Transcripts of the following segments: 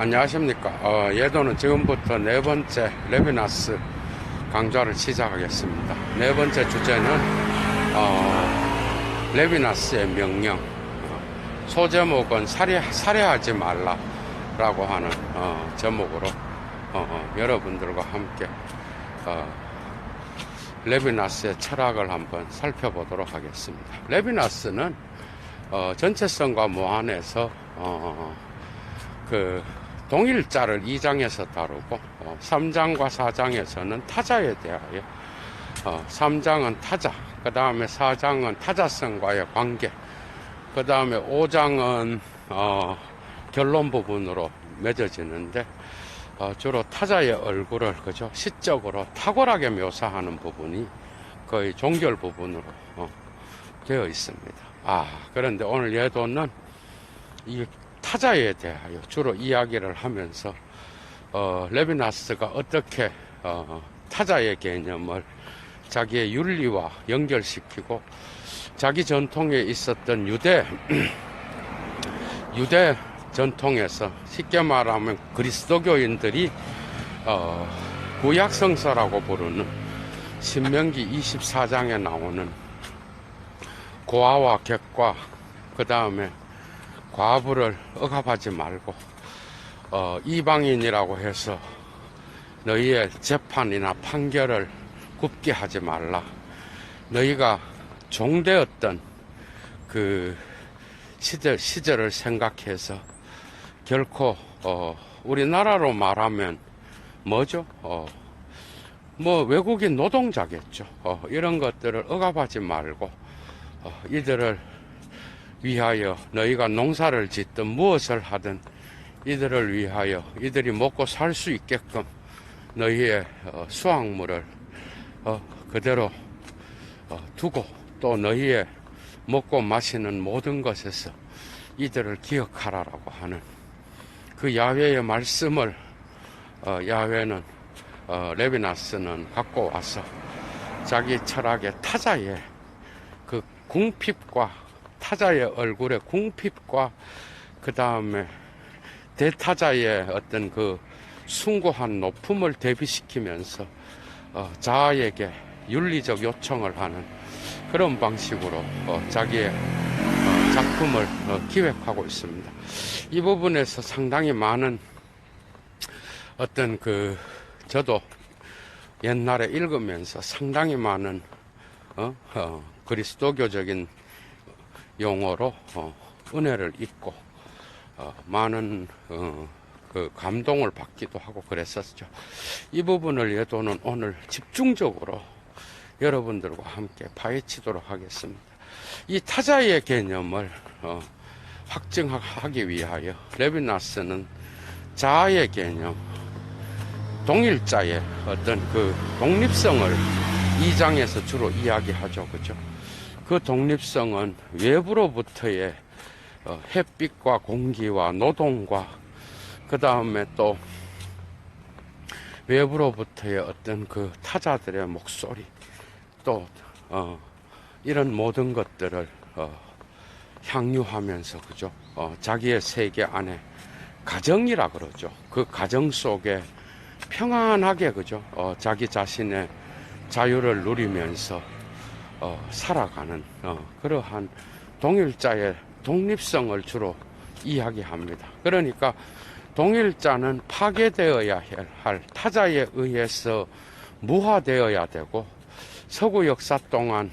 안녕하십니까. 예도는 지금부터 네 번째 레비나스 강좌를 시작하겠습니다. 네 번째 주제는 레비나스의 명령, 소제목은 살해하지 말라라고 하는 제목으로 여러분들과 함께 레비나스의 철학을 한번 살펴보도록 하겠습니다. 레비나스는 전체성과 무한에서 동일자를 2장에서 다루고 3장과 4장에서는 타자에 대하여 3장은 타자, 그 다음에 4장은 타자성과의 관계, 그 다음에 5장은 결론 부분으로 맺어지는데 주로 타자의 얼굴을 그죠 시적으로 탁월하게 묘사하는 부분이 거의 종결 부분으로 되어 있습니다. 그런데 오늘 예도는 이 타자에 대하여 주로 이야기를 하면서 레비나스가 어떻게 타자의 개념을 자기의 윤리와 연결시키고 자기 전통에 있었던 유대 전통에서 쉽게 말하면 그리스도교인들이 구약 성서라고 부르는 신명기 24장에 나오는 고아와 객과 그 다음에 과부를 억압하지 말고 이방인이라고 해서 너희의 재판이나 판결을 굽게 하지 말라. 너희가 종되었던 그 시절을 생각해서 결코 우리나라로 말하면 뭐죠? 뭐 외국인 노동자겠죠. 이런 것들을 억압하지 말고 이들을 위하여 너희가 농사를 짓든 무엇을 하든 이들을 위하여 이들이 먹고 살 수 있게끔 너희의 수확물을 그대로 두고 또 너희의 먹고 마시는 모든 것에서 이들을 기억하라라고 하는 그 야훼의 말씀을 야훼는 레비나스는 갖고 와서 자기 철학의 타자의 그 궁핍과 타자의 얼굴의 궁핍과 그 다음에 대타자의 어떤 그 숭고한 높음을 대비시키면서 자아에게 윤리적 요청을 하는 그런 방식으로 자기의 작품을 기획하고 있습니다. 이 부분에서 상당히 많은 어떤 저도 옛날에 읽으면서 상당히 많은 그리스도교적인 용어로 은혜를 잊고 많은 그 감동을 받기도 하고 그랬었죠. 이 부분을 예도는 오늘 집중적으로 여러분들과 함께 파헤치도록 하겠습니다. 이 타자의 개념을 확증하기 위하여 레비나스는 자아의 개념, 동일자의 어떤 그 독립성을 2장에서 주로 이야기하죠. 그죠? 그 독립성은 외부로부터의 햇빛과 공기와 노동과 그 다음에 또 외부로부터의 어떤 그 타자들의 목소리 또 이런 모든 것들을 향유하면서 그죠? 자기의 세계 안에 가정이라 그러죠. 그 가정 속에 평안하게 그죠? 자기 자신의 자유를 누리면서 살아가는 그러한 동일자의 독립성을 주로 이야기합니다. 그러니까 동일자는 파괴되어야 할 타자에 의해서 무화되어야 되고 서구 역사 동안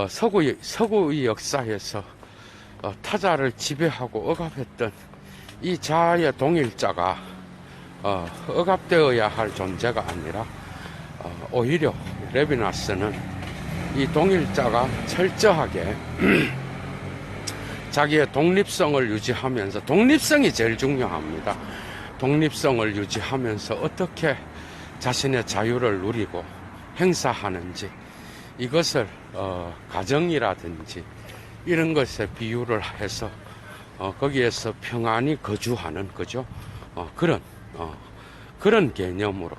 서구의 역사에서 타자를 지배하고 억압했던 이 자아의 동일자가 억압되어야 할 존재가 아니라 오히려 레비나스는 이 동일자가 철저하게 자기의 독립성을 유지하면서 독립성이 제일 중요합니다. 독립성을 유지하면서 어떻게 자신의 자유를 누리고 행사하는지 이것을 가정이라든지 이런 것에 비유를 해서 거기에서 평안히 거주하는 거죠. 그런 개념으로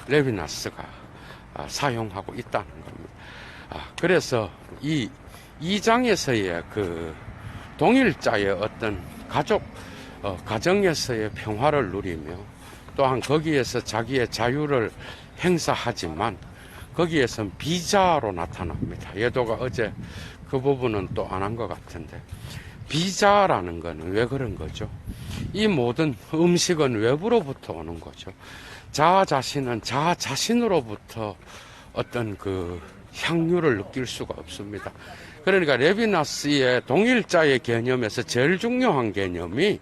레비나스가 사용하고 있다는 겁니다. 그래서 이 2장에서의 그 동일자의 어떤 가족 가정에서의 평화를 누리며 또한 거기에서 자기의 자유를 행사하지만 거기에선 비자로 나타납니다. 예도가 어제 그 부분은 또 안 한 것 같은데, 비자라는 거는 왜 그런 거죠? 이 모든 음식은 외부로부터 오는 거죠. 자아 자신은 자아 자신으로부터 어떤 그 향유를 느낄 수가 없습니다. 그러니까 레비나스의 동일자의 개념에서 제일 중요한 개념이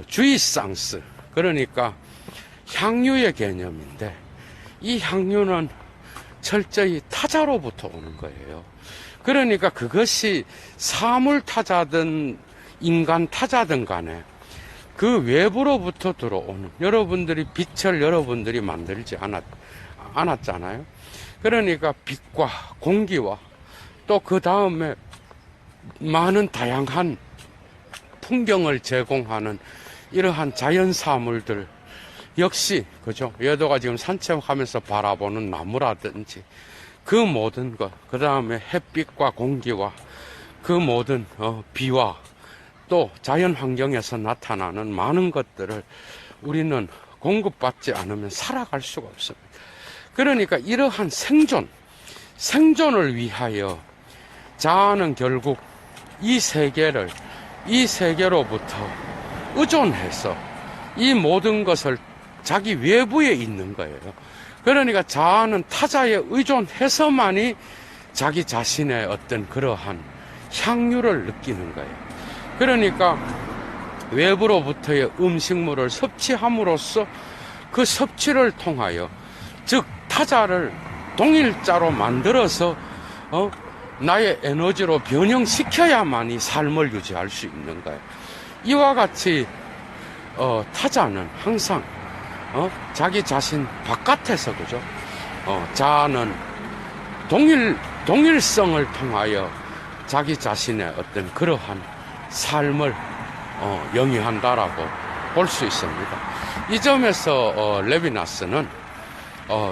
주이상스, 그러니까 향유의 개념인데, 이 향유는 철저히 타자로부터 오는 거예요. 그러니까 그것이 사물 타자든 인간 타자든 간에 그 외부로부터 들어오는, 여러분들이 빛을 여러분들이 만들지 않았잖아요. 그러니까 빛과 공기와 또 그 다음에 많은 다양한 풍경을 제공하는 이러한 자연 사물들 역시, 그죠? 예도가 지금 산책하면서 바라보는 나무라든지 그 모든 것, 그 다음에 햇빛과 공기와 그 모든 비와 또 자연 환경에서 나타나는 많은 것들을 우리는 공급받지 않으면 살아갈 수가 없습니다. 그러니까 이러한 생존을 위하여 자아는 결국 이 세계로부터 의존해서 이 모든 것을 자기 외부에 있는 거예요. 그러니까 자아는 타자에 의존해서만이 자기 자신의 어떤 그러한 향유를 느끼는 거예요. 그러니까 외부로부터의 음식물을 섭취함으로써 그 섭취를 통하여, 즉 타자를 동일자로 만들어서 나의 에너지로 변형시켜야만이 삶을 유지할 수 있는 거예요. 이와 같이 타자는 항상 자기 자신 바깥에서, 그죠? 자아는 동일성을 통하여 자기 자신의 어떤 그러한 삶을 영위한다라고 볼 수 있습니다. 이 점에서 레비나스는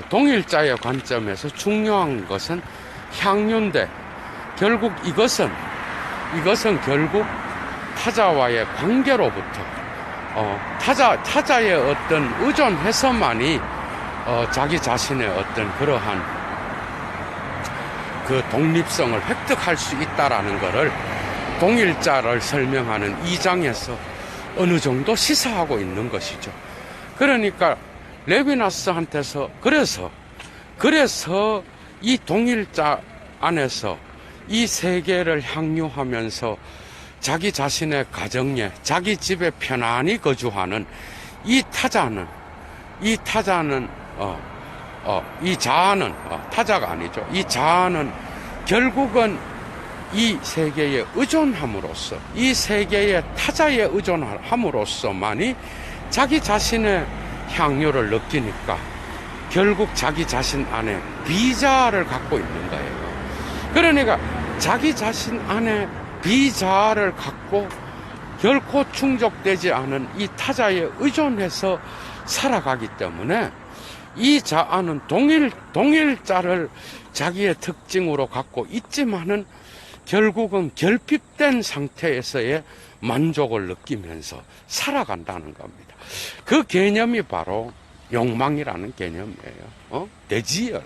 동일자의 관점에서 중요한 것은 향유인데, 결국 이것은 결국 타자와의 관계로부터 타자의 어떤 의존해서만이 자기 자신의 어떤 그러한 그 독립성을 획득할 수 있다라는 것을 동일자를 설명하는 2장에서 어느 정도 시사하고 있는 것이죠. 그러니까 레비나스한테서 그래서 이 동일자 안에서 이 세계를 향유하면서 자기 자신의 가정에, 자기 집에 편안히 거주하는 이 자아는 타자가 아니죠. 이 자아는 결국은 이 세계에 의존함으로써, 이 세계의 타자에 의존함으로써만이 자기 자신의 향유를 느끼니까 결국 자기 자신 안에 비자아를 갖고 있는 거예요. 그러니까 자기 자신 안에 비자아를 갖고 결코 충족되지 않은 이 타자에 의존해서 살아가기 때문에 이 자아는 동일자를 자기의 특징으로 갖고 있지만은 결국은 결핍된 상태에서의 만족을 느끼면서 살아간다는 겁니다. 그 개념이 바로 욕망이라는 개념이에요. 대지열.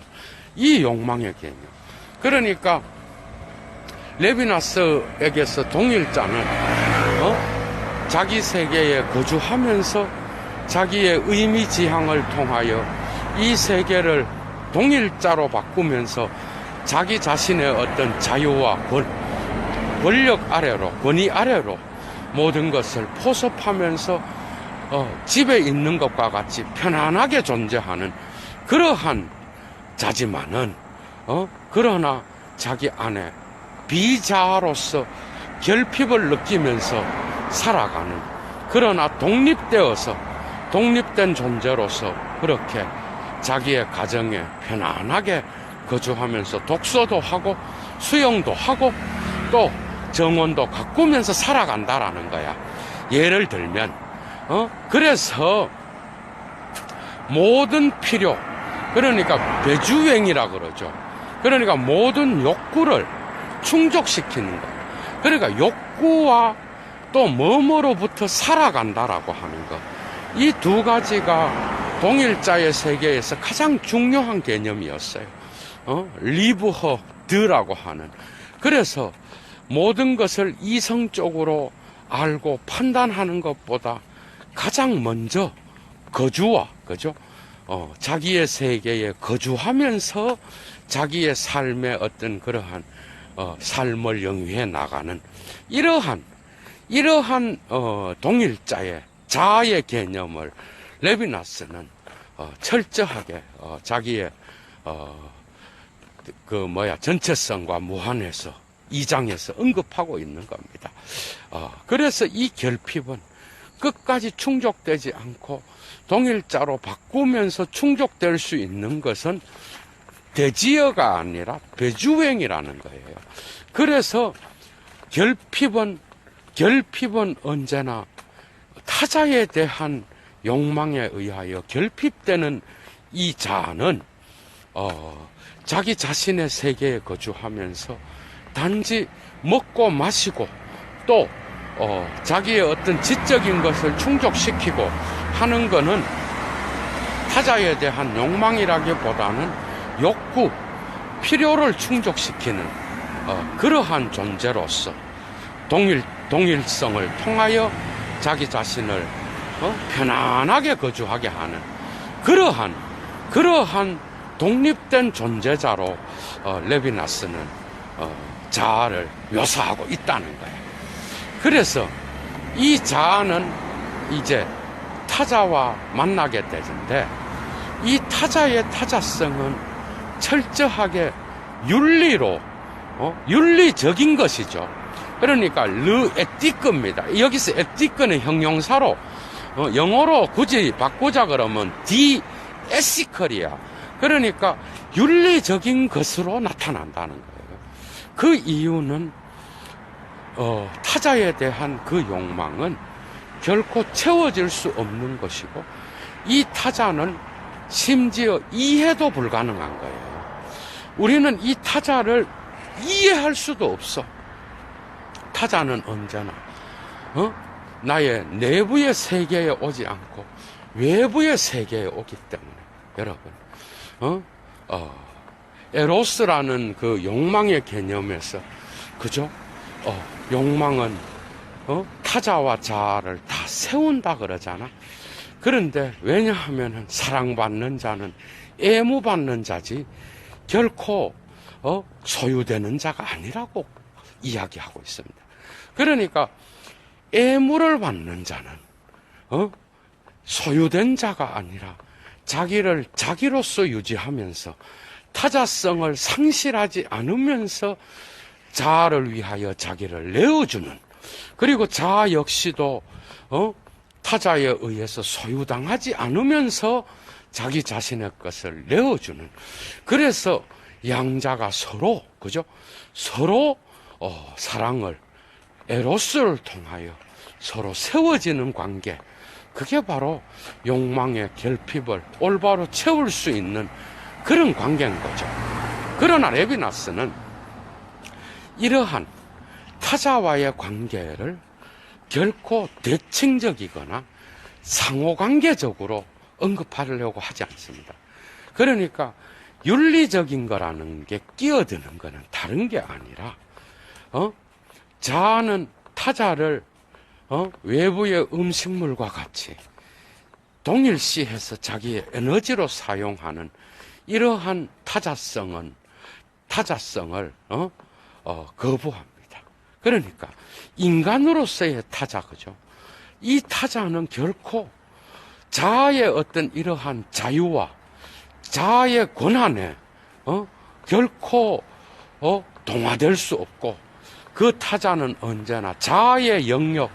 이 욕망의 개념. 그러니까 레비나스에게서 동일자는 자기 세계에 거주하면서 자기의 의미지향을 통하여 이 세계를 동일자로 바꾸면서 자기 자신의 어떤 자유와 권력 아래로, 권위 아래로 모든 것을 포섭하면서 집에 있는 것과 같이 편안하게 존재하는 그러한 자지만은 그러나 자기 안에 비자아로서 결핍을 느끼면서 살아가는, 그러나 독립된 존재로서 그렇게 자기의 가정에 편안하게 거주하면서 독서도 하고 수영도 하고 또 정원도 가꾸면서 살아간다라는 거야. 예를 들면 그래서 모든 필요, 그러니까 배주행이라 그러죠. 그러니까 모든 욕구를 충족시키는 거예요. 그러니까 욕구와 또 뭐뭐로부터 살아간다라고 하는 것. 이 두 가지가 동일자의 세계에서 가장 중요한 개념이었어요. live her, do라고 하는. 그래서 모든 것을 이성적으로 알고 판단하는 것보다 가장 먼저 거주와, 그죠? 자기의 세계에 거주하면서 자기의 삶의 어떤 그러한 삶을 영위해 나가는 이러한 동일자의 자아의 개념을 레비나스는 철저하게 자기의 전체성과 무한해서 2장에서 언급하고 있는 겁니다. 그래서 이 결핍은 끝까지 충족되지 않고 동일자로 바꾸면서 충족될 수 있는 것은 대지어가 아니라 배주행이라는 거예요. 그래서 결핍은 언제나 타자에 대한 욕망에 의하여 결핍되는 이 자아는 자기 자신의 세계에 거주하면서 단지 먹고 마시고 또 자기의 어떤 지적인 것을 충족시키고 하는 것은 타자에 대한 욕망이라기보다는 욕구, 필요를 충족시키는 그러한 존재로서 동일성을 통하여 자기 자신을 편안하게 거주하게 하는 그러한 독립된 존재자로 레비나스는 자아를 묘사하고 있다는 거예요. 그래서 이 자아는 이제 타자와 만나게 되는데 이 타자의 타자성은 철저하게 윤리적인 것이죠. 그러니까 르 에티크입니다. 여기서 에티크는 형용사로 영어로 굳이 바꾸자 그러면 디 에시컬이야. 그러니까 윤리적인 것으로 나타난다는 거예요. 그 이유는 타자에 대한 그 욕망은 결코 채워질 수 없는 것이고 이 타자는 심지어 이해도 불가능한 거예요. 우리는 이 타자를 이해할 수도 없어. 타자는 언제나 나의 내부의 세계에 오지 않고 외부의 세계에 오기 때문에 여러분 에로스라는 그 욕망의 개념에서 그죠? 욕망은 타자와 자아를 다 세운다 그러잖아. 그런데 왜냐하면 사랑받는 자는 애무받는 자지 결코 소유되는 자가 아니라고 이야기하고 있습니다. 그러니까 애무를 받는 자는 소유된 자가 아니라 자기를 자기로서 유지하면서 타자성을 상실하지 않으면서 자아를 위하여 자기를 내어주는, 그리고 자아 역시도 타자에 의해서 소유당하지 않으면서 자기 자신의 것을 내어주는, 그래서 양자가 서로 그죠? 서로 사랑을 에로스를 통하여 서로 세워지는 관계, 그게 바로 욕망의 결핍을 올바로 채울 수 있는 그런 관계인 거죠. 그러나 레비나스는 이러한 타자와의 관계를 결코 대칭적이거나 상호관계적으로 언급하려고 하지 않습니다. 그러니까 윤리적인 거라는 게 끼어드는 거는 다른 게 아니라 자아는 타자를 외부의 음식물과 같이 동일시해서 자기의 에너지로 사용하는 이러한 타자성을 거부합니다. 그러니까 인간으로서의 타자, 그죠? 이 타자는 결코 자아의 어떤 이러한 자유와 자아의 권한에 결코 동화될 수 없고, 그 타자는 언제나 자아의 영역,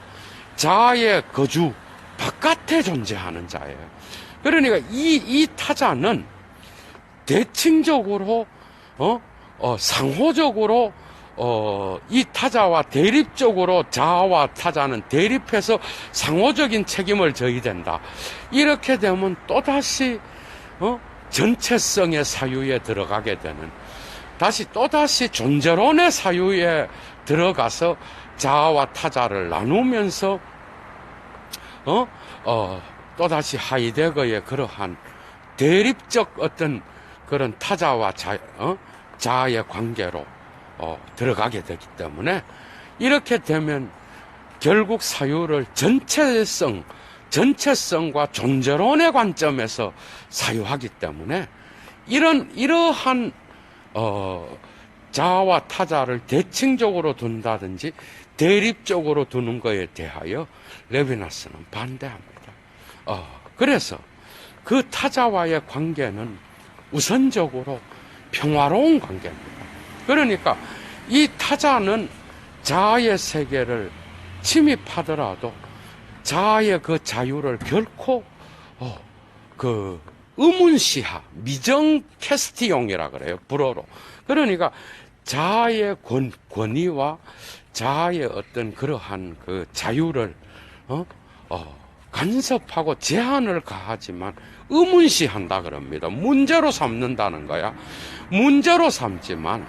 자아의 거주 바깥에 존재하는 자예요. 그러니까 이 타자는 대칭적으로 상호적으로 이 타자와 대립적으로 자아와 타자는 대립해서 상호적인 책임을 져야 된다. 이렇게 되면 또다시 전체성의 사유에 들어가게 되는, 또다시 존재론의 사유에 들어가서 자아와 타자를 나누면서 또다시 하이데거의 그러한 대립적 어떤 그런 타자와 자아의 관계로 들어가게 되기 때문에, 이렇게 되면 결국 사유를 전체성과 존재론의 관점에서 사유하기 때문에, 이러한 자아와 타자를 대칭적으로 둔다든지 대립적으로 두는 것에 대하여 레비나스는 반대합니다. 그래서 그 타자와의 관계는 우선적으로 평화로운 관계입니다. 그러니까 이 타자는 자아의 세계를 침입하더라도 자아의 그 자유를 결코 의문시하, 미정 캐스티용이라 그래요, 불어로. 그러니까 자아의 권위와 자아의 어떤 그러한 그 자유를 간섭하고 제한을 가하지만 의문시한다 그럽니다. 문제로 삼는다는 거야. 문제로 삼지만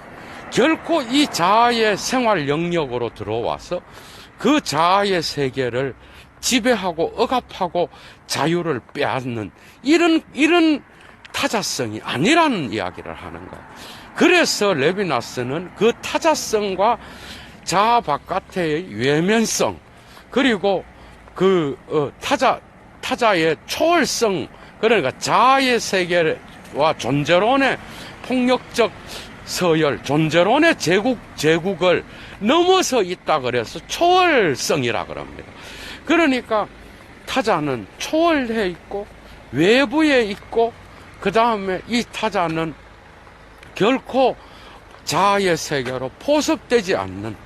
결코 이 자아의 생활 영역으로 들어와서 그 자아의 세계를 지배하고 억압하고 자유를 빼앗는 이런 타자성이 아니라는 이야기를 하는 거예요. 그래서 레비나스는 그 타자성과 자아 바깥의 외면성, 그리고 그 타자의 초월성, 그러니까 자아의 세계와 존재론의 폭력적 서열, 존재론의 제국을 넘어서 있다 그래서 초월성이라 그럽니다. 그러니까 타자는 초월해 있고 외부에 있고, 그 다음에 이 타자는 결코 자아의 세계로 포섭되지 않는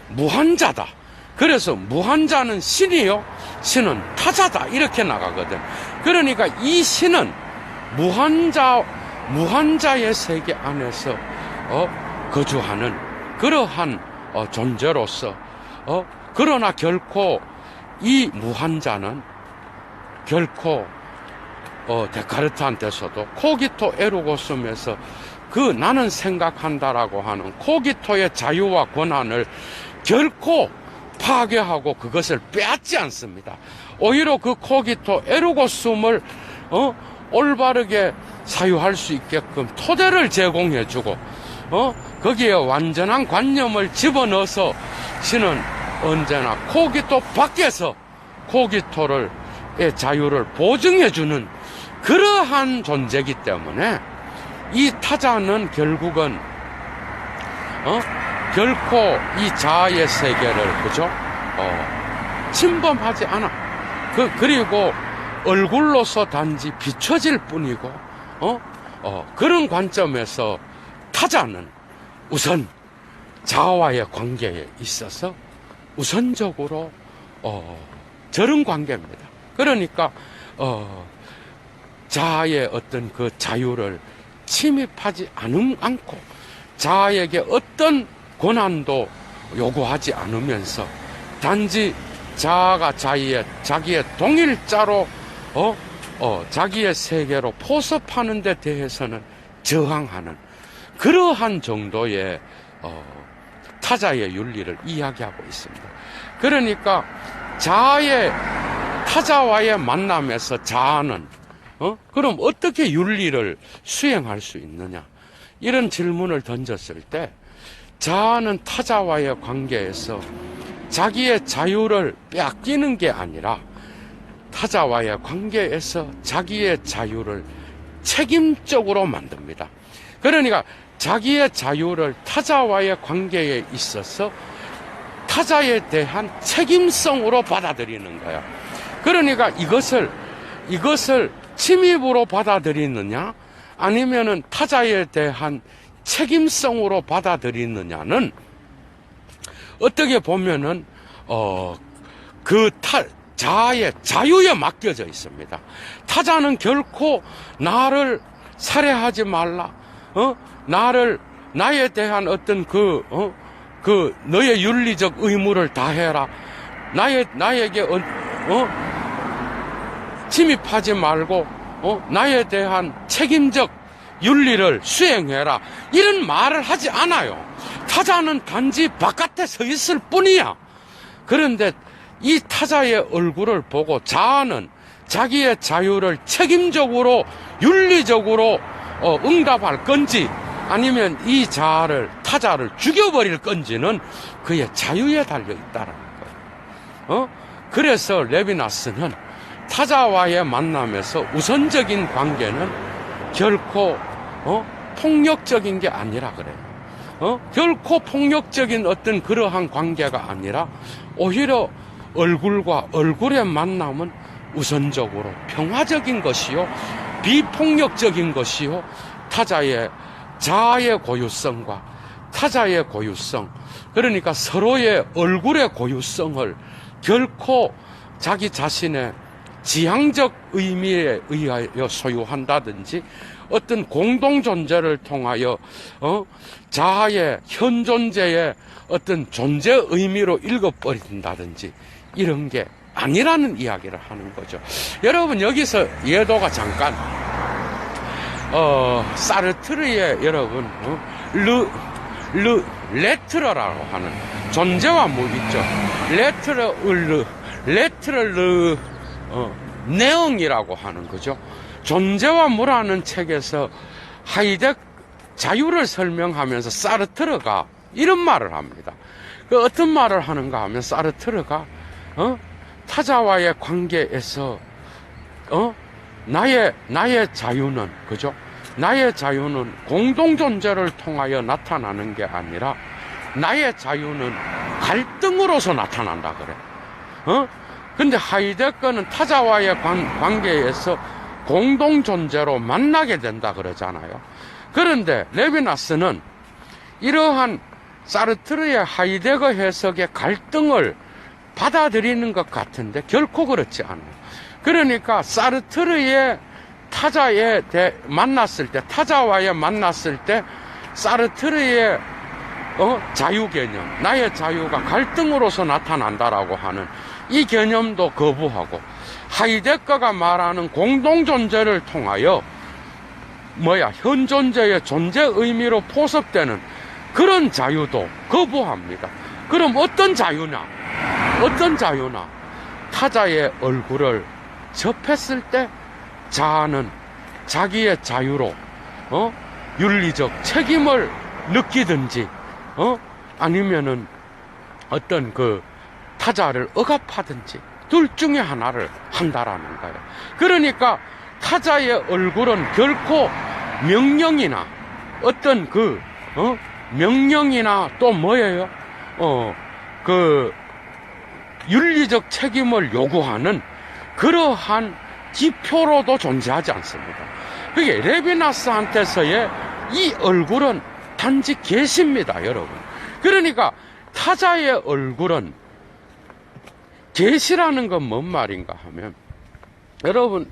무한자다. 그래서 무한자는 신이요, 신은 타자다, 이렇게 나가거든. 그러니까 이 신은 무한자의 세계 안에서 거주하는 그러한 존재로서, 그러나 결코 이 무한자는 결코 데카르트한테서도 코기토 에르고숨에서 그 나는 생각한다라고 하는 코기토의 자유와 권한을 결코 파괴하고 그것을 빼앗지 않습니다. 오히려 그 코기토 에르고숨을 올바르게 사유할 수 있게끔 토대를 제공해주고 거기에 완전한 관념을 집어넣어서 신은 언제나 코기토 밖에서 코기토의 자유를 보증해주는 그러한 존재이기 때문에 이 타자는 결국은 결코 이 자아의 세계를 침범하지 않아. 그리고 얼굴로서 단지 비춰질 뿐이고 그런 관점에서 타자는 우선 자아와의 관계에 있어서 우선적으로 저런 관계입니다. 그러니까 자아의 어떤 그 자유를 침입하지 않고 자아에게 어떤 권한도 요구하지 않으면서 단지 자아가 자기의 동일자로 자기의 세계로 포섭하는 데 대해서는 저항하는 그러한 정도의 타자의 윤리를 이야기하고 있습니다. 그러니까 타자와의 만남에서 자아는 그럼 어떻게 윤리를 수행할 수 있느냐, 이런 질문을 던졌을 때 자아는 타자와의 관계에서 자기의 자유를 빼앗기는 게 아니라 타자와의 관계에서 자기의 자유를 책임적으로 만듭니다. 그러니까 자기의 자유를 타자와의 관계에 있어서 타자에 대한 책임성으로 받아들이는 거야. 그러니까 이것을 침입으로 받아들이느냐 아니면은 타자에 대한 책임성으로 받아들이느냐는 어떻게 보면은 자아의 자유에 맡겨져 있습니다. 타자는 결코 나를 살해하지 말라, 나에 대한 어떤 너의 윤리적 의무를 다해라, 나에게 침입하지 말고 나에 대한 책임적 윤리를 수행해라, 이런 말을 하지 않아요. 타자는 단지 바깥에 서 있을 뿐이야. 그런데 이 타자의 얼굴을 보고 자아는 자기의 자유를 책임적으로 윤리적으로 응답할 건지 아니면 이 자아를 타자를 죽여버릴 건지는 그의 자유에 달려 있다라는 거예요. 그래서 레비나스는 타자와의 만남에서 우선적인 관계는 결코 폭력적인 게 아니라 그래요. 결코 폭력적인 어떤 그러한 관계가 아니라 오히려 얼굴과 얼굴의 만남은 우선적으로 평화적인 것이요, 비폭력적인 것이요, 타자의 자아의 고유성과 타자의 고유성, 그러니까 서로의 얼굴의 고유성을 결코 자기 자신의 지향적 의미에 의하여 소유한다든지 어떤 공동존재를 통하여 자아의 현존재의 어떤 존재 의미로 읽어버린다든지 이런 게 아니라는 이야기를 하는 거죠. 여러분 여기서 예도가 잠깐 사르트르의 여러분 레트러라고 하는 존재와 무 있죠. 레트러 내용이라고 하는 거죠. 존재와 무라는 책에서 하이덱 자유를 설명하면서 사르트르가 이런 말을 합니다. 그 어떤 말을 하는가 하면 사르트르가 타자와의 관계에서 나의 자유는 그죠? 나의 자유는 공동존재를 통하여 나타나는 게 아니라 나의 자유는 갈등으로서 나타난다 그래. 근데 하이데거는 타자와의 관계에서 공동존재로 만나게 된다 그러잖아요. 그런데 레비나스는 이러한 사르트르의 하이데거 해석의 갈등을 받아들이는 것 같은데 결코 그렇지 않아요. 그러니까 사르트르의 타자와의 만났을 때 사르트르의 자유 개념, 나의 자유가 갈등으로서 나타난다라고 하는 이 개념도 거부하고 하이데거가 말하는 공동존재를 통하여 현존재의 존재 의미로 포섭되는 그런 자유도 거부합니다. 그럼 어떤 자유나 타자의 얼굴을 접했을 때 자아는 자기의 자유로 윤리적 책임을 느끼든지 아니면은 어떤 그 타자를 억압하든지 둘 중에 하나를 한다라는 거예요. 그러니까 타자의 얼굴은 결코 명령이나 어떤 명령이나 또 뭐예요? 윤리적 책임을 요구하는 그러한 기표로도 존재하지 않습니다. 그게 레비나스한테서의 이 얼굴은 단지 계시입니다, 여러분. 그러니까 타자의 얼굴은 계시라는 건 뭔 말인가 하면 여러분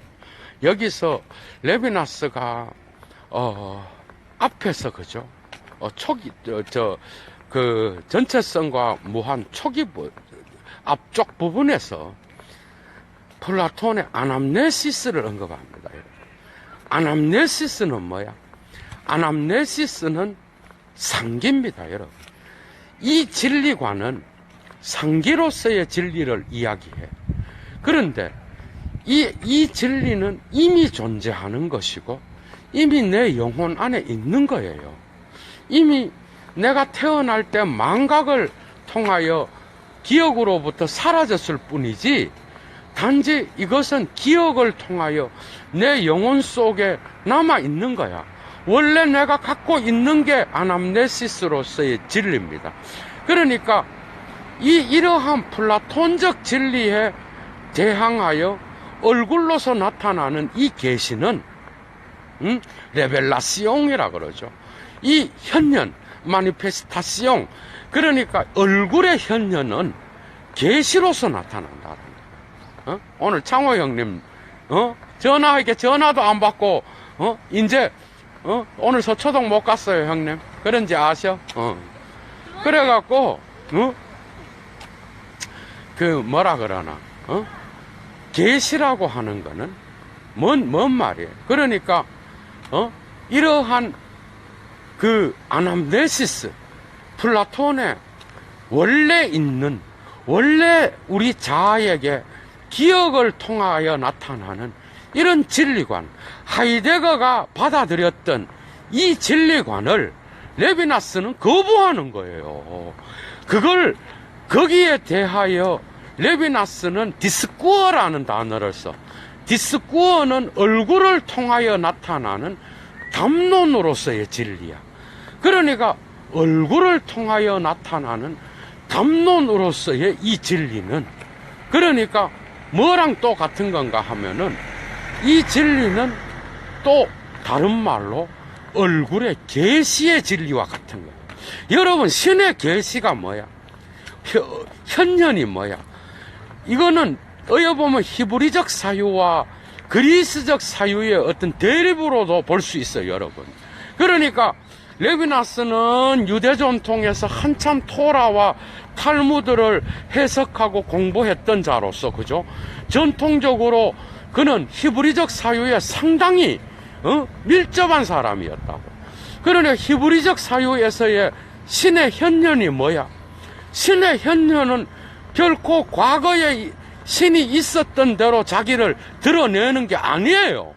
여기서 레비나스가 앞에서 그죠? 전체성과 무한 초기 앞쪽 부분에서 플라톤의 아남네시스를 언급합니다. 아남네시스는 뭐야? 아남네시스는 상기입니다, 여러분. 이 진리관은 상기로서의 진리를 이야기해. 그런데 이 진리는 이미 존재하는 것이고 이미 내 영혼 안에 있는 거예요. 이미 내가 태어날 때 망각을 통하여 기억으로부터 사라졌을 뿐이지 단지 이것은 기억을 통하여 내 영혼 속에 남아 있는 거야. 원래 내가 갖고 있는 게 아남네시스로서의 진리입니다. 그러니까 이러한 플라톤적 진리에 대항하여 얼굴로서 나타나는 이 계시는 레벨라시옹이라 그러죠. 이 현현, 마니페스타시옹, 그러니까 얼굴의 현현은 계시로서 나타난다. 오늘 창호 형님 전화도 안 받고 이제 오늘 서초동 못 갔어요, 형님. 그런지 아셔? 그래갖고 뭐라 그러나 계시라고 하는 거는 뭔 말이에요? 그러니까 이러한 아남네시스, 플라톤의 원래 있는 원래 우리 자아에게 기억을 통하여 나타나는 이런 진리관, 하이데거가 받아들였던 이 진리관을 레비나스는 거부하는 거예요. 거기에 대하여 레비나스는 디스쿠어라는 단어를 써. 디스쿠어는 얼굴을 통하여 나타나는 담론으로서의 진리야. 그러니까 얼굴을 통하여 나타나는 담론으로서의 이 진리는, 그러니까 뭐랑 또 같은 건가 하면은, 이 진리는 또 다른 말로 얼굴의 계시의 진리와 같은 거예요. 여러분, 신의 계시가 뭐야? 현현이 뭐야? 이거는 어여보면 히브리적 사유와 그리스적 사유의 어떤 대립으로도 볼 수 있어요, 여러분. 그러니까 레비나스는 유대 전통에서 한참 토라와 탈무드를 해석하고 공부했던 자로서, 그죠? 전통적으로 그는 히브리적 사유에 상당히 밀접한 사람이었다고. 그러니까 히브리적 사유에서의 신의 현현이 뭐야? 신의 현현은 결코 과거에 신이 있었던 대로 자기를 드러내는 게 아니에요.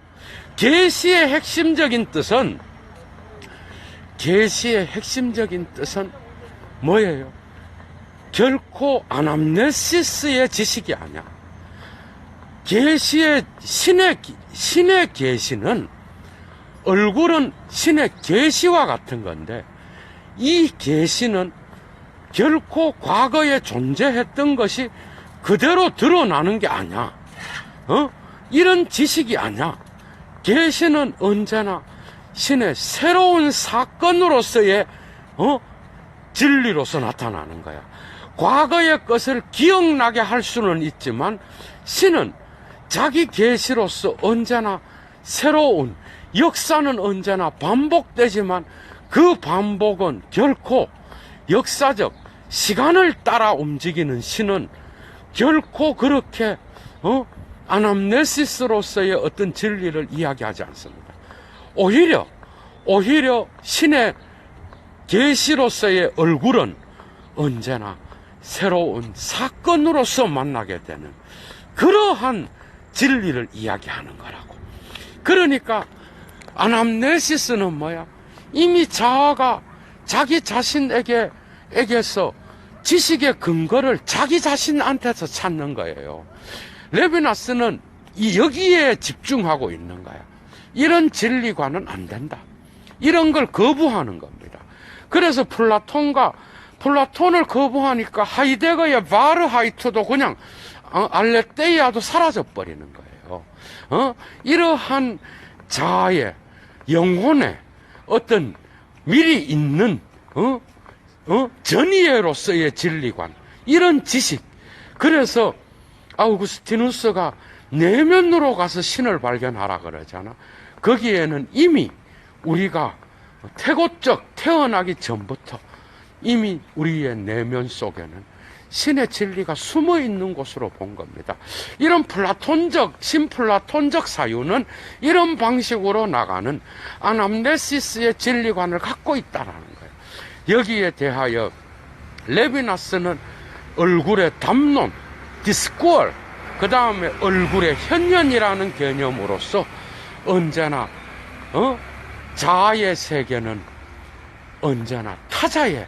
계시의 핵심적인 뜻은 뭐예요? 결코 아남네시스의 지식이 아니야. 신의 계시는, 얼굴은 신의 계시와 같은 건데, 이 계시는 결코 과거에 존재했던 것이 그대로 드러나는 게 아니야. 이런 지식이 아니야. 계시는 언제나 신의 새로운 사건으로서의 진리로서 나타나는 거야. 과거의 것을 기억나게 할 수는 있지만 신은 자기 계시로서 언제나 새로운, 역사는 언제나 반복되지만 그 반복은 결코 역사적 시간을 따라 움직이는 신은 결코 그렇게 아남네시스로서의 어떤 진리를 이야기하지 않습니다. 오히려 신의 계시로서의 얼굴은 언제나 새로운 사건으로서 만나게 되는 그러한 진리를 이야기하는 거라고. 그러니까 아남네시스는 뭐야? 이미 자아가 자기 자신에게서 지식의 근거를 자기 자신한테서 찾는 거예요. 레비나스는 여기에 집중하고 있는 거야. 이런 진리관은 안 된다. 이런 걸 거부하는 겁니다. 그래서 플라톤을 거부하니까 하이데거의 바르하이트도 그냥 알레테이아도 사라져 버리는 거예요. 이러한 자아의 영혼의 어떤 미리 있는 전이에로서의 진리관, 이런 지식. 그래서 아우구스티누스가 내면으로 가서 신을 발견하라 그러잖아. 거기에는 이미 우리가 태고적 태어나기 전부터 이미 우리의 내면 속에는 신의 진리가 숨어 있는 곳으로 본 겁니다. 이런 신플라톤적 사유는 이런 방식으로 나가는 아남네시스의 진리관을 갖고 있다라는 거예요. 여기에 대하여 레비나스는 얼굴의 담론, 디스코얼, 그 다음에 얼굴의 현현이라는 개념으로서 언제나 자아의 세계는 언제나 타자의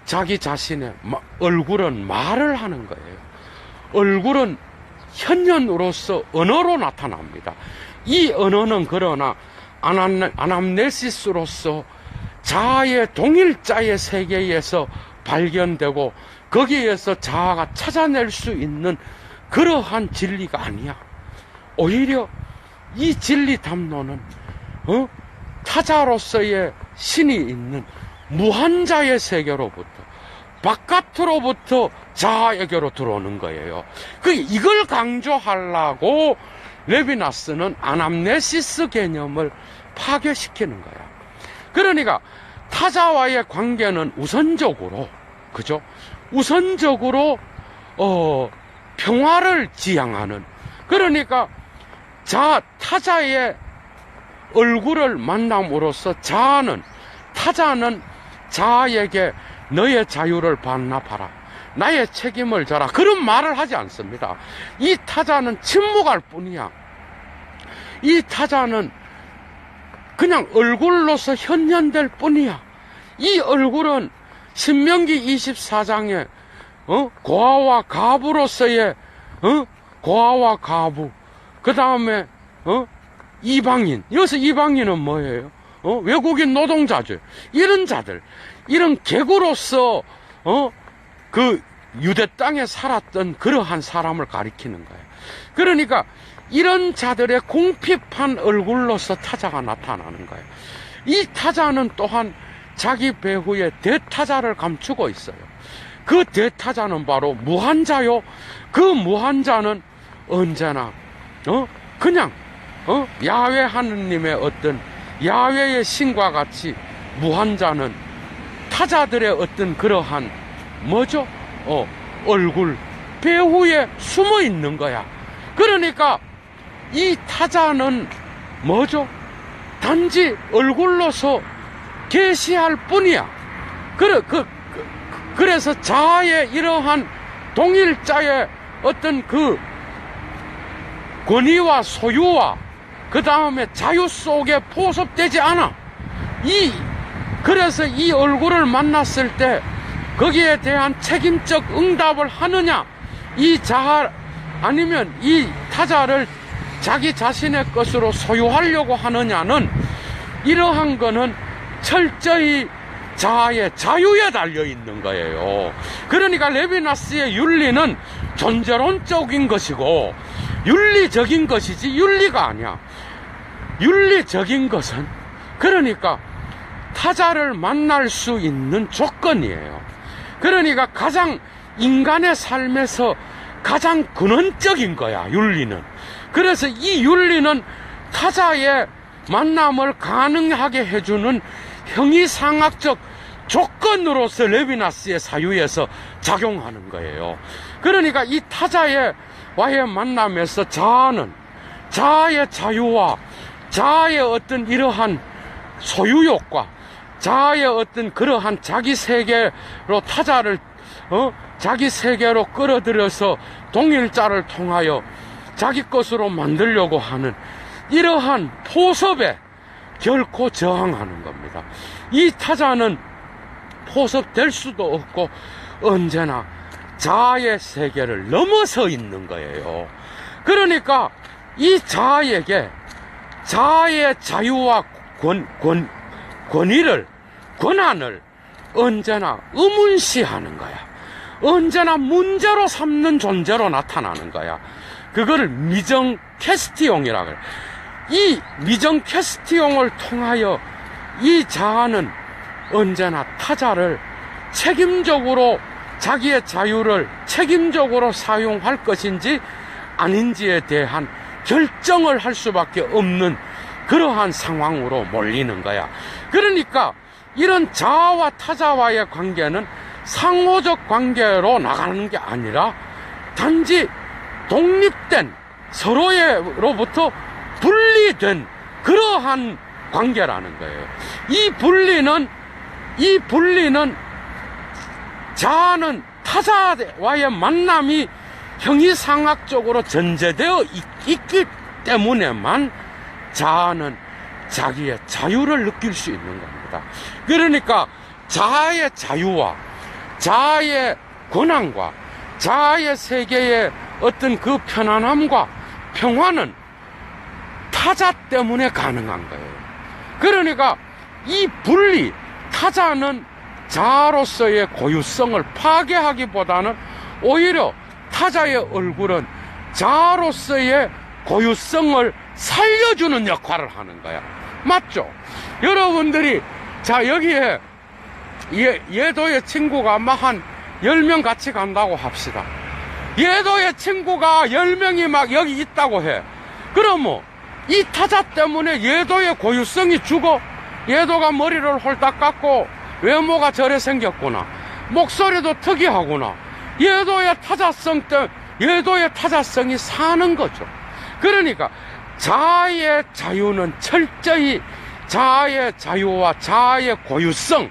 자기 자신의 얼굴은 말을 하는 거예요. 얼굴은 현현으로서 언어로 나타납니다. 이 언어는 그러나 아남네시스로서 자아의 동일자의 세계에서 발견되고 거기에서 자아가 찾아낼 수 있는 그러한 진리가 아니야. 오히려 이 진리 담론은 타자로서의 신이 있는 무한자의 세계로부터 바깥으로부터 자아에게로 들어오는 거예요. 이걸 강조하려고 레비나스는 아남네시스 개념을 파괴시키는 거야. 그러니까 타자와의 관계는 우선적으로, 그죠? 우선적으로 평화를 지향하는, 그러니까 타자의 얼굴을 만남으로써 타자는 자아에게 너의 자유를 반납하라, 나의 책임을 져라. 그런 말을 하지 않습니다. 이 타자는 침묵할 뿐이야. 이 타자는 그냥 얼굴로서 현현될 뿐이야. 이 얼굴은 신명기 24장에 고아와 가부로서의 고아와 가부, 그 다음에 이방인. 여기서 이방인은 뭐예요? 외국인 노동자죠. 이런 자들, 이런 개구로서 그 유대 땅에 살았던 그러한 사람을 가리키는 거예요. 그러니까 이런 자들의 궁핍한 얼굴로서 타자가 나타나는 거예요. 이 타자는 또한 자기 배후에 대타자를 감추고 있어요. 그 대타자는 바로 무한자요. 그 무한자는 언제나 그냥 야훼 하느님의 어떤 야훼의 신과 같이 무한자는 타자들의 어떤 그러한 뭐죠? 얼굴 배후에 숨어 있는 거야. 그러니까 이 타자는 뭐죠? 단지 얼굴로서 계시할 뿐이야. 그래서 자아의 이러한 동일자의 어떤 그 권위와 소유와 그 다음에 자유 속에 포섭되지 않아. 그래서 이 얼굴을 만났을 때 거기에 대한 책임적 응답을 하느냐, 이 자아 아니면 이 타자를 자기 자신의 것으로 소유하려고 하느냐는, 이러한 거는 철저히 자아의 자유에 달려 있는 거예요. 그러니까 레비나스의 윤리는 존재론적인 것이고 윤리적인 것이지 윤리가 아니야. 윤리적인 것은 그러니까 타자를 만날 수 있는 조건이에요. 그러니까 가장 인간의 삶에서 가장 근원적인 거야, 윤리는. 그래서 이 윤리는 타자의 만남을 가능하게 해주는 형이상학적 조건으로서 레비나스의 사유에서 작용하는 거예요. 그러니까 이 타자와의 만남에서 자아는 자아의 자유와 자아의 어떤 이러한 소유욕과 자아의 어떤 그러한 자기 세계로 타자를 자기 세계로 끌어들여서 동일자를 통하여 자기 것으로 만들려고 하는 이러한 포섭에 결코 저항하는 겁니다. 이 타자는 포섭될 수도 없고 언제나 자아의 세계를 넘어서 있는 거예요. 그러니까 이 자아에게 자아의 자유와 권한을 언제나 의문시하는 거야. 언제나 문제로 삼는 존재로 나타나는 거야. 그거를 미정 캐스티용이라 그래. 이 미정 캐스티용을 통하여 이 자아는 언제나 타자를 책임적으로 자기의 자유를 책임적으로 사용할 것인지 아닌지에 대한 결정을 할 수밖에 없는 그러한 상황으로 몰리는 거야. 그러니까 이런 자아와 타자와의 관계는 상호적 관계로 나가는 게 아니라 단지 독립된 서로로부터 분리된 그러한 관계라는 거예요. 이 분리는 자아는 타자와의 만남이 형이상학적으로 전제되어 있기 때문에만 자아는 자기의 자유를 느낄 수 있는 겁니다. 그러니까 자아의 자유와 자아의 권한과 자아의 세계의 어떤 그 편안함과 평화는 타자 때문에 가능한 거예요. 그러니까 이 분리, 타자는 자아로서의 고유성을 파괴하기보다는 오히려 타자의 얼굴은 자아로서의 고유성을 살려주는 역할을 하는 거야. 맞죠? 여러분들이 자 여기에 예도의 친구가 막 한 10명 같이 간다고 합시다. 예도의 친구가 10명이 막 여기 있다고 해. 그러면 이 타자 때문에 예도의 고유성이 죽어. 예도가 머리를 홀딱 깎고 외모가 저래 생겼구나, 목소리도 특이하구나. 예도의 타자성이 사는 거죠. 그러니까 자아의 자유는 철저히 자아의 자유와 자아의 고유성,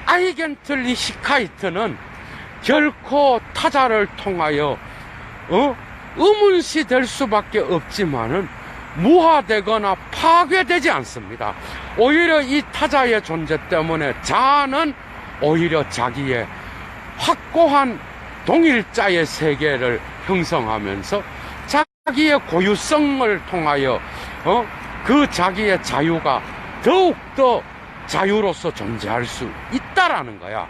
아이겐틀리히카이트는 결코 타자를 통하여 의문시 될 수밖에 없지만은 무화되거나 파괴되지 않습니다. 오히려 이 타자의 존재 때문에 자아는 오히려 자기의 확고한 동일자의 세계를 형성하면서 자기의 고유성을 통하여 그 자기의 자유가 더욱더 자유로서 존재할 수 있다라는 거야.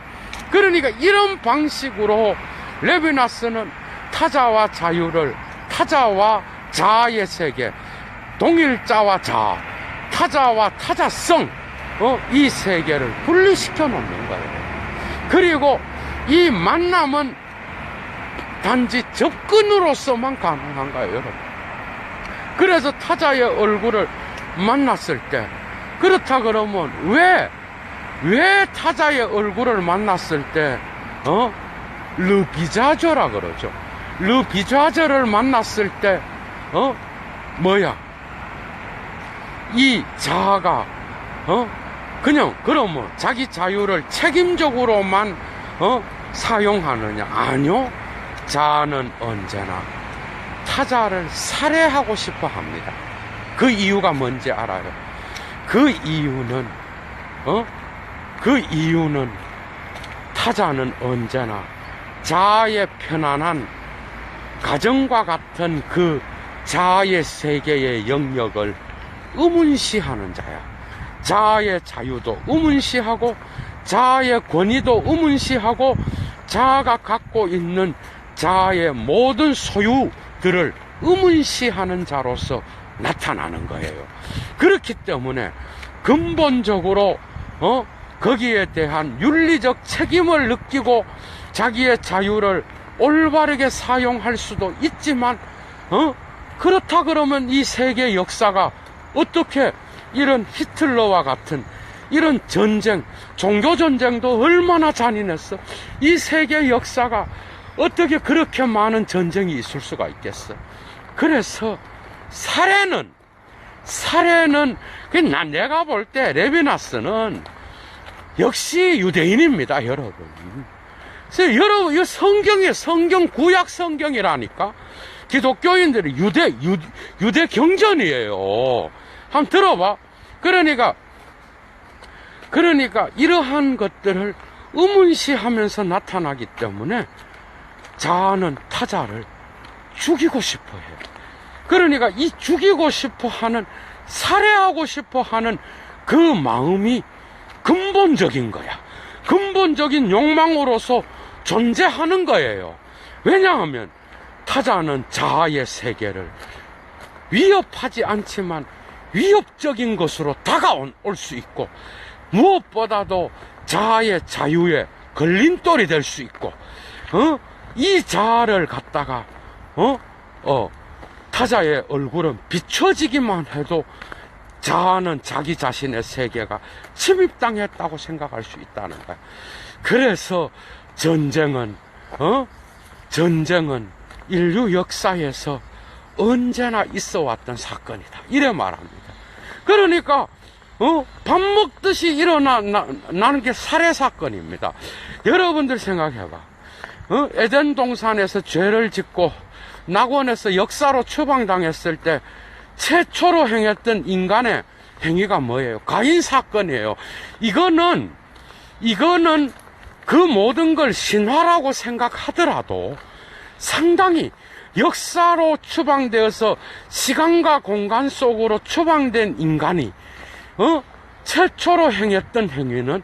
그러니까 이런 방식으로 레비나스는 타자와 자유를, 타자와 자아의 세계, 동일자와 자아, 타자와 타자성, 이 세계를 분리시켜 놓는 거예요. 그리고 이 만남은 단지 접근으로서만 가능한 거예요, 여러분. 그래서 타자의 얼굴을 만났을 때, 그렇다 그러면 왜 타자의 얼굴을 만났을 때, 르비자저라 그러죠. 르비자저를 만났을 때, 이 자아가, 그냥, 그러면 자기 자유를 책임적으로만, 사용하느냐? 아니요. 자아는 언제나 타자를 살해하고 싶어 합니다. 그 이유가 뭔지 알아요? 그 이유는 타자는 언제나 자아의 편안한 가정과 같은 그 자아의 세계의 영역을 의문시하는 자야. 자아의 자유도 의문시하고 자아의 권위도 의문시하고 자아가 갖고 있는 자아의 모든 소유들을 의문시하는 자로서 나타나는 거예요. 그렇기 때문에 근본적으로 거기에 대한 윤리적 책임을 느끼고 자기의 자유를 올바르게 사용할 수도 있지만 그렇다 그러면 이 세계 역사가 어떻게 이런 히틀러와 같은 이런 전쟁, 종교전쟁도 얼마나 잔인했어. 이 세계 역사가 어떻게 그렇게 많은 전쟁이 있을 수가 있겠어. 그래서 살해는 내가 볼 때 레비나스는 역시 유대인입니다, 여러분. 그래서 여러분, 이 성경 구약 성경이라니까. 기독교인들이 유대 경전이에요. 한번 들어봐. 그러니까 이러한 것들을 의문시하면서 나타나기 때문에 자아는 타자를 죽이고 싶어 해요. 그러니까 이 죽이고 싶어 하는, 살해하고 싶어 하는 그 마음이 근본적인 거야. 근본적인 욕망으로서 존재하는 거예요. 왜냐하면 타자는 자아의 세계를 위협하지 않지만 위협적인 것으로 다가올 수 있고, 무엇보다도 자아의 자유에 걸림돌이 될 수 있고, 이 자아를 갖다가, 타자의 얼굴은 비춰지기만 해도 자아는 자기 자신의 세계가 침입당했다고 생각할 수 있다는 거야. 그래서 전쟁은 인류 역사에서 언제나 있어 왔던 사건이다. 이래 말합니다. 그러니까, 밥 먹듯이 일어나는 게 살해 사건입니다. 여러분들 생각해봐. 에덴 동산에서 죄를 짓고 낙원에서 역사로 추방당했을 때 최초로 행했던 인간의 행위가 뭐예요? 가인 사건이에요. 이거는 그 모든 걸 신화라고 생각하더라도 상당히 역사로 추방되어서 시간과 공간 속으로 추방된 인간이 최초로 행했던 행위는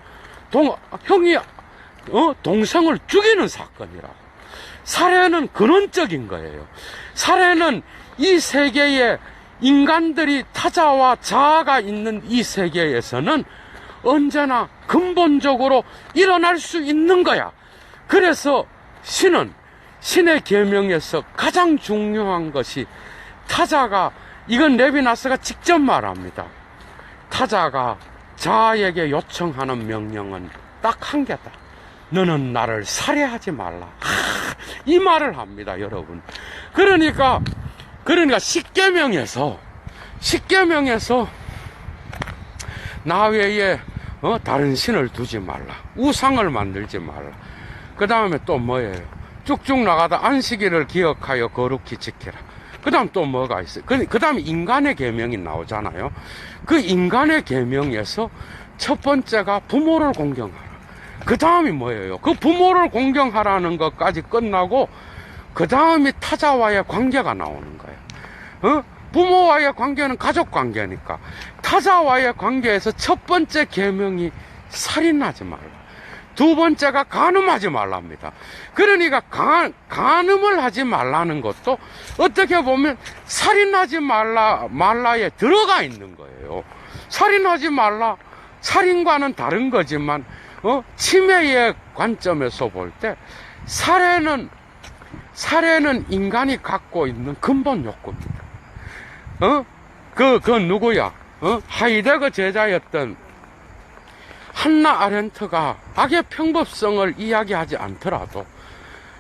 동생을 죽이는 사건이라고. 살해는 근원적인 거예요. 살해는 이 세계에 인간들이 타자와 자아가 있는 이 세계에서는 언제나 근본적으로 일어날 수 있는 거야. 그래서 신의 계명에서 가장 중요한 것이 타자가, 이건 레비나스가 직접 말합니다. 타자가 자아에게 요청하는 명령은 딱 한 개다. 너는 나를 살해하지 말라. 이 말을 합니다, 여러분. 그러니까 십계명에서 나 외에 다른 신을 두지 말라. 우상을 만들지 말라. 그 다음에 또 뭐예요? 쭉쭉 나가다 안식일을 기억하여 거룩히 지키라. 그 다음 또 뭐가 있어요? 그 다음에 인간의 계명이 나오잖아요. 그 인간의 계명에서 첫 번째가 부모를 공경하라. 그 다음이 뭐예요? 그 부모를 공경하라는 것까지 끝나고 그 다음이 타자와의 관계가 나오는 거예요. 부모와의 관계는 가족 관계니까 타자와의 관계에서 첫 번째 계명이 살인하지 말라. 두 번째가 간음하지 말랍니다. 그러니까 간음을 하지 말라는 것도 어떻게 보면 살인하지 말라에 들어가 있는 거예요. 살인하지 말라. 살인과는 다른 거지만 치매의 관점에서 볼 때 살해는 인간이 갖고 있는 근본 욕구입니다. 그 누구야? 하이데거 제자였던 한나 아렌트가 악의 평법성을 이야기하지 않더라도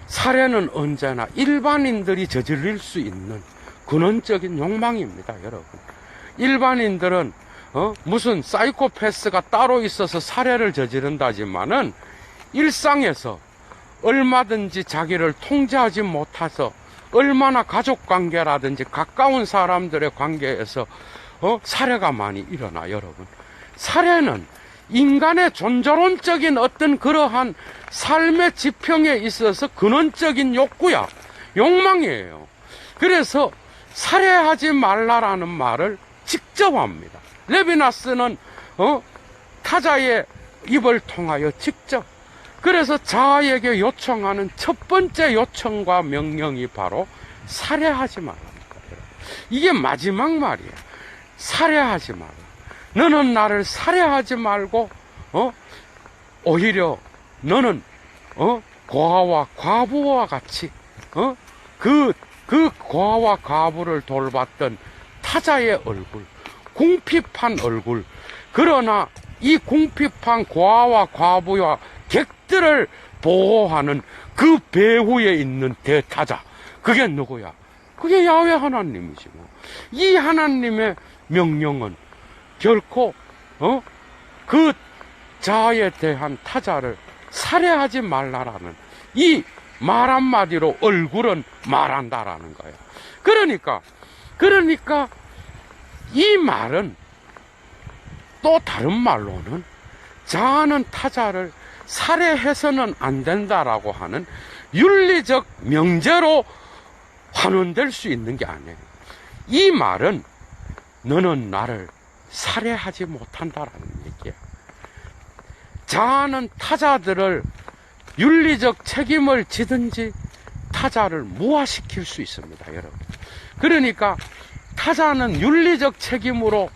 살해는 언제나 일반인들이 저지를 수 있는 근원적인 욕망입니다, 여러분. 일반인들은 무슨 사이코패스가 따로 있어서 살해를 저지른다지만은 일상에서 얼마든지 자기를 통제하지 못해서 얼마나 가족관계라든지 가까운 사람들의 관계에서 살해가 많이 일어나, 여러분. 살해는 인간의 존재론적인 어떤 그러한 삶의 지평에 있어서 근원적인 욕구야. 욕망이에요. 그래서 살해하지 말라라는 말을 직접 합니다. 레비나스는 타자의 입을 통하여 직접, 그래서 자아에게 요청하는 첫 번째 요청과 명령이 바로 살해하지 말랍니다. 이게 마지막 말이에요. 살해하지 말라. 너는 나를 살해하지 말고 오히려 너는 고아와 과부와 같이 그 고아와 과부를 돌봤던 타자의 얼굴, 궁핍한 얼굴, 그러나 이 궁핍한 고아와 과부와 객들을 보호하는 그 배후에 있는 대타자, 그게 누구야? 그게 야훼 하나님이지 뭐. 이 하나님의 명령은 결코 그 자아에 대한 타자를 살해하지 말라라는 이 말 한마디로 얼굴은 말한다라는 거예요. 그러니까 이 말은 또 다른 말로는 자아는 타자를 살해해서는 안 된다라고 하는 윤리적 명제로 환원될 수 있는 게 아니에요. 이 말은 너는 나를 살해하지 못한다라는 얘기야. 자아는 타자들을 윤리적 책임을 지든지 타자를 무화시킬 수 있습니다, 여러분. 그러니까 타자는 윤리적 책임으로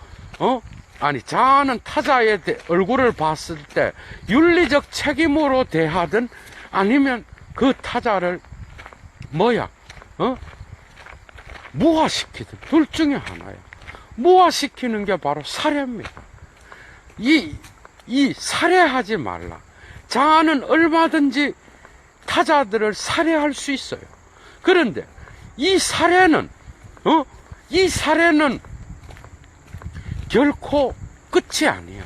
자아는 타자의 얼굴을 봤을 때 윤리적 책임으로 대하든 아니면 그 타자를 무화시키든 둘 중에 하나예요. 무화시키는 게 바로 살해입니다. 이 살해하지 말라. 자아는 얼마든지 타자들을 살해할 수 있어요. 그런데 이 살해는 결코 끝이 아니야.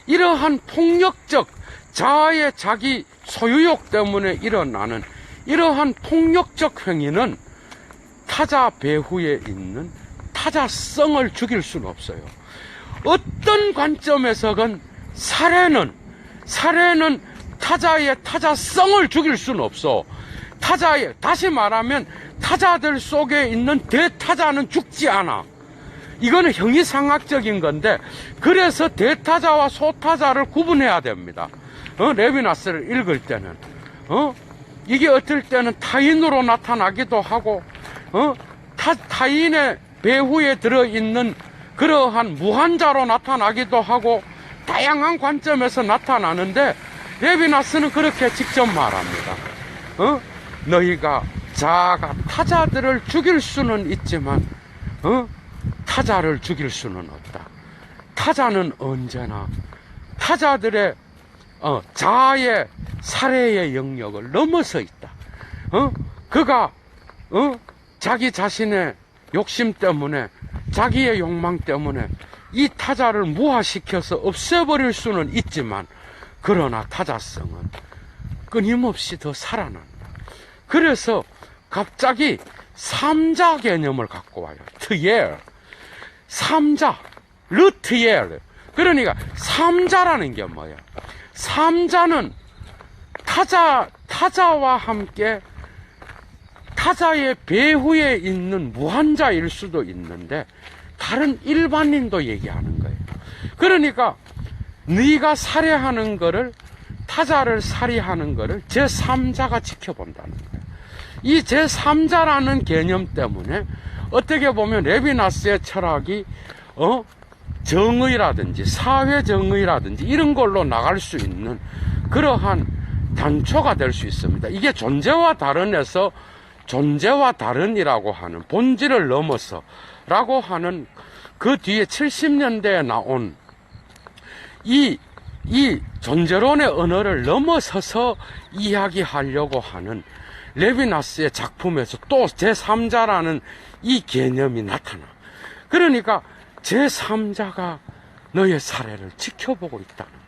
이러한 폭력적 자아의 자기 소유욕 때문에 일어나는 이러한 폭력적 행위는 타자 배후에 있는 타자성을 죽일 수는 없어요. 어떤 관점에서건 살해는 타자의 타자성을 죽일 수는 없어. 다시 말하면 타자들 속에 있는 대타자는 죽지 않아. 이거는 형이상학적인 건데, 그래서 대타자와 소타자를 구분해야 됩니다. 레비나스를 읽을 때는 이게 어떨 때는 타인으로 나타나기도 하고 타인의 배후에 들어있는 그러한 무한자로 나타나기도 하고 다양한 관점에서 나타나는데, 레비나스는 그렇게 직접 말합니다. 너희가 자아가 타자들을 죽일 수는 있지만 타자를 죽일 수는 없다. 타자는 언제나 타자들의 자아의 살해의 영역을 넘어서 있다. 그가 자기 자신의 욕심 때문에, 자기의 욕망 때문에 이 타자를 무화시켜서 없애버릴 수는 있지만, 그러나 타자성은 끊임없이 더 살아난다. 그래서 갑자기 삼자 개념을 갖고 와요. 트엘. 삼자. 르트엘. 그러니까 삼자라는 게 뭐예요? 삼자는 타자와 함께 타자의 배후에 있는 무한자일 수도 있는데 다른 일반인도 얘기하는 거예요. 그러니까 네가 살해하는 거를 타자를 살해하는 거를 제3자가 지켜본다는 거예요. 이 제3자라는 개념 때문에 어떻게 보면 레비나스의 철학이 정의라든지 사회정의라든지 이런 걸로 나갈 수 있는 그러한 단초가 될 수 있습니다. 이게 존재와 다른에서 존재와 다른이라고 하는 본질을 넘어서 라고 하는 그 뒤에 70년대에 나온 이 존재론의 언어를 넘어서서 이야기하려고 하는 레비나스의 작품에서 또 제3자라는 이 개념이 나타나. 그러니까 제3자가 너의 살해를 지켜보고 있다는 거예요.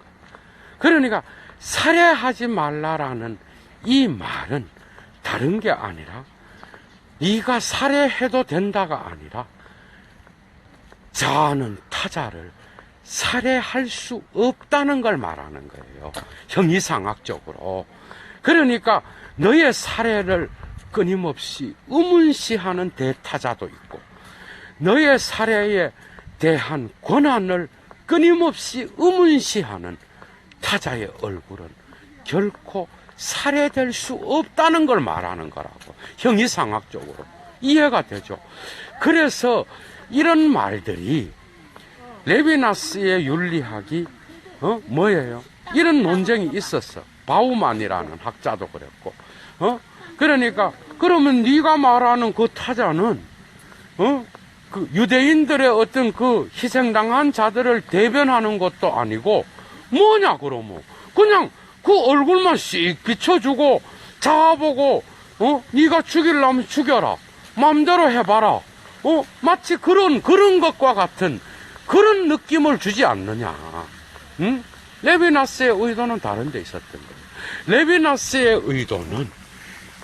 그러니까 살해하지 말라라는 이 말은 다른 게 아니라 네가 살해해도 된다가 아니라 자아는 타자를 살해할 수 없다는 걸 말하는 거예요. 형이상학적으로. 그러니까 너의 살해를 끊임없이 의문시하는 대타자도 있고 너의 살해에 대한 권한을 끊임없이 의문시하는 타자의 얼굴은 결코 살해될 수 없다는 걸 말하는 거라고. 형이상학적으로 이해가 되죠. 그래서 이런 말들이 레비나스의 윤리학이 뭐예요? 이런 논쟁이 있었어. 바우만이라는 학자도 그랬고. 그러니까 그러면 네가 말하는 그 타자는 그 유대인들의 어떤 그 희생당한 자들을 대변하는 것도 아니고 뭐냐 그러면 그냥 그 얼굴만 씩 비춰주고 자아보고 네가 죽이려면 죽여라 마음대로 해봐라 마치 그런 것과 같은 그런 느낌을 주지 않느냐. 응? 레비나스의 의도는 다른 데 있었던 거예요. 레비나스의 의도는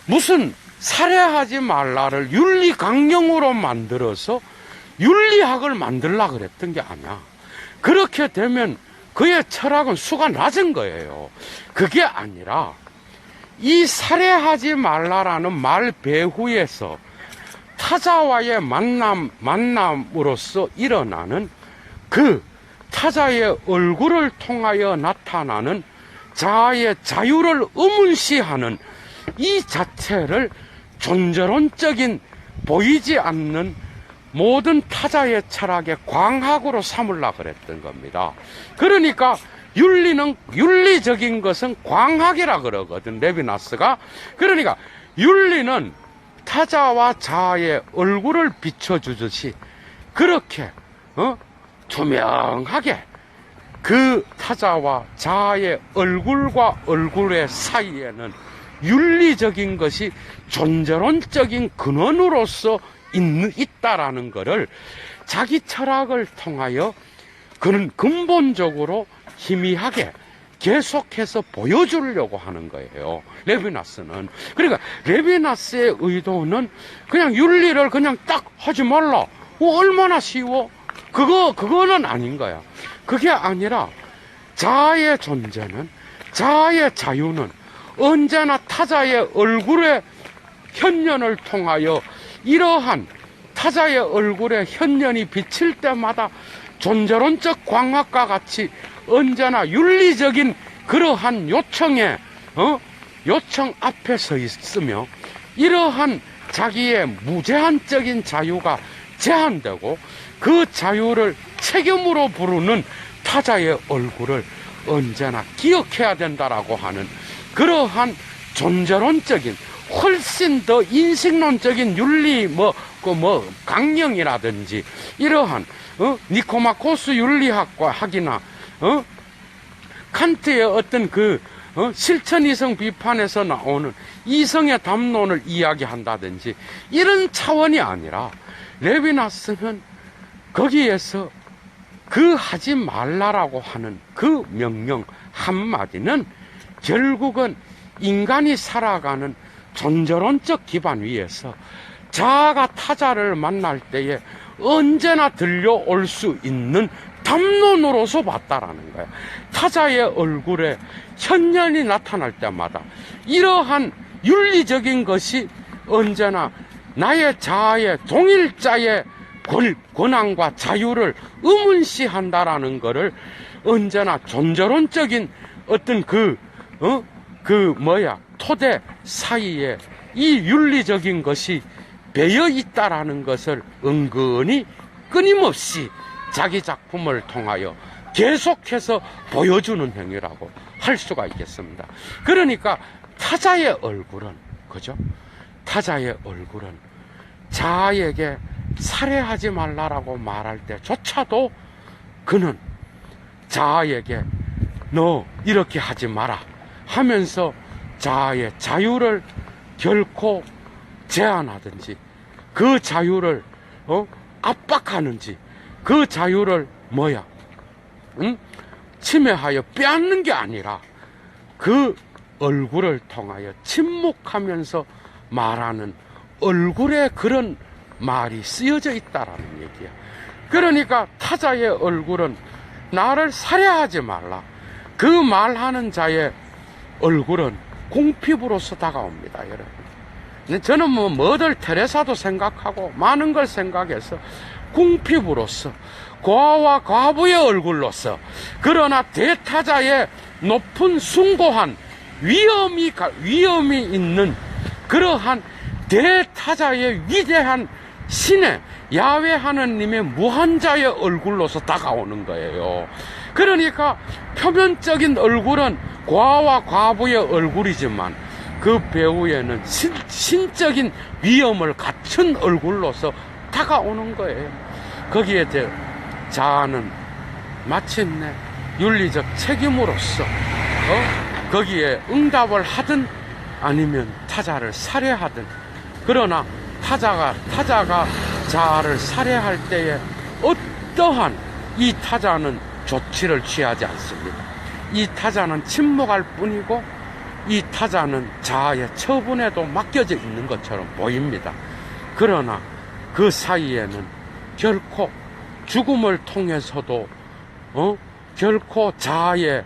무슨 살해하지 말라를 윤리 강령으로 만들어서 윤리학을 만들려고 그랬던 게 아니야. 그렇게 되면 그의 철학은 수가 낮은 거예요. 그게 아니라 이 살해하지 말라라는 말 배후에서 타자와의 만남으로써 일어나는 그 타자의 얼굴을 통하여 나타나는 자아의 자유를 의문시하는 이 자체를 존재론적인 보이지 않는 모든 타자의 철학의 광학으로 삼으려고 그랬던 겁니다. 그러니까 윤리적인 것은 광학이라 그러거든, 레비나스가. 그러니까 윤리는 타자와 자아의 얼굴을 비춰주듯이 그렇게 투명하게 그 타자와 자아의 얼굴과 얼굴의 사이에는 윤리적인 것이 존재론적인 근원으로서 있다라는 것을 자기 철학을 통하여 그는 근본적으로 희미하게 계속해서 보여주려고 하는 거예요. 레비나스는. 그러니까 레비나스의 의도는 그냥 윤리를 그냥 딱 하지 말라. 얼마나 쉬워? 그거는 아닌 거야. 그게 아니라 자아의 존재는, 자아의 자유는 언제나 타자의 얼굴의 현년을 통하여 이러한 타자의 얼굴에 현년이 비칠 때마다 존재론적 광학과 같이 언제나 윤리적인 그러한 요청 앞에 서 있으며 이러한 자기의 무제한적인 자유가 제한되고 그 자유를 책임으로 부르는 타자의 얼굴을 언제나 기억해야 된다라고 하는 그러한 존재론적인 훨씬 더 인식론적인 윤리 강령이라든지 이러한 니코마코스 윤리학과 학이나 칸트의 어떤 그 실천이성 비판에서 나오는 이성의 담론을 이야기한다든지 이런 차원이 아니라 레비나스는 거기에서 그 하지 말라라고 하는 그 명령 한마디는 결국은 인간이 살아가는 존재론적 기반 위에서 자아가 타자를 만날 때에 언제나 들려올 수 있는 담론으로서 봤다라는 거야. 타자의 얼굴에 현연히 나타날 때마다 이러한 윤리적인 것이 언제나 나의 자아의 동일자의 권한과 자유를 의문시한다라는 것을 언제나 존재론적인 어떤 토대 사이에 이 윤리적인 것이 배어 있다라는 것을 은근히 끊임없이 자기 작품을 통하여 계속해서 보여주는 행위라고 할 수가 있겠습니다. 그러니까 타자의 얼굴은, 그죠? 타자의 얼굴은 자아에게 살해하지 말라라고 말할 때조차도 그는 자아에게 너 이렇게 하지 마라 하면서 자아의 자유를 결코 제한하든지 그 자유를 압박하는지 그 자유를 침해하여 빼앗는 게 아니라 그 얼굴을 통하여 침묵하면서 말하는 얼굴에 그런 말이 쓰여져 있다라는 얘기야. 그러니까 타자의 얼굴은 나를 살해하지 말라. 그 말하는 자의 얼굴은 궁핍으로서 다가옵니다, 여러분. 저는 머들 테레사도 생각하고 많은 걸 생각해서 궁핍으로서 고아와 과부의 얼굴로서 그러나 대타자의 높은 숭고한 위엄이 있는 그러한 대타자의 위대한 신의 야훼 하느님의 무한자의 얼굴로서 다가오는 거예요. 그러니까 표면적인 얼굴은 고아와 과부의 얼굴이지만 그 배후에는 신적인 위엄을 갖춘 얼굴로서 다가오는 거예요. 거기에 자아는 마침내 윤리적 책임으로서 거기에 응답을 하든 아니면 타자를 살해하든, 그러나 타자가 자아를 살해할 때에 어떠한 이 타자는 조치를 취하지 않습니다. 이 타자는 침묵할 뿐이고 이 타자는 자아의 처분에도 맡겨져 있는 것처럼 보입니다. 그러나 그 사이에는 결코 죽음을 통해서도 결코 자아의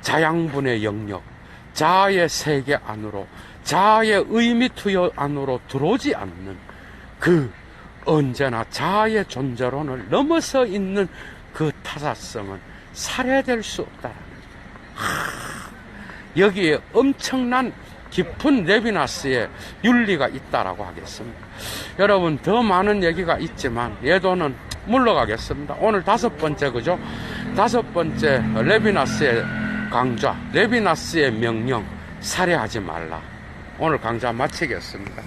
자양분의 영역, 자아의 세계 안으로, 자아의 의미 투여 안으로 들어오지 않는 그 언제나 자아의 존재론을 넘어서 있는 그 타자성은 살해될 수 없다라는 거예요. 여기에 엄청난 깊은 레비나스의 윤리가 있다라고 하겠습니다. 여러분, 더 많은 얘기가 있지만 예도는 물러가겠습니다. 오늘 5번째, 그죠? 5번째 레비나스의 강좌, 레비나스의 명령, 살해하지 말라. 오늘 강좌 마치겠습니다.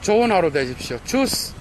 좋은 하루 되십시오. 주스.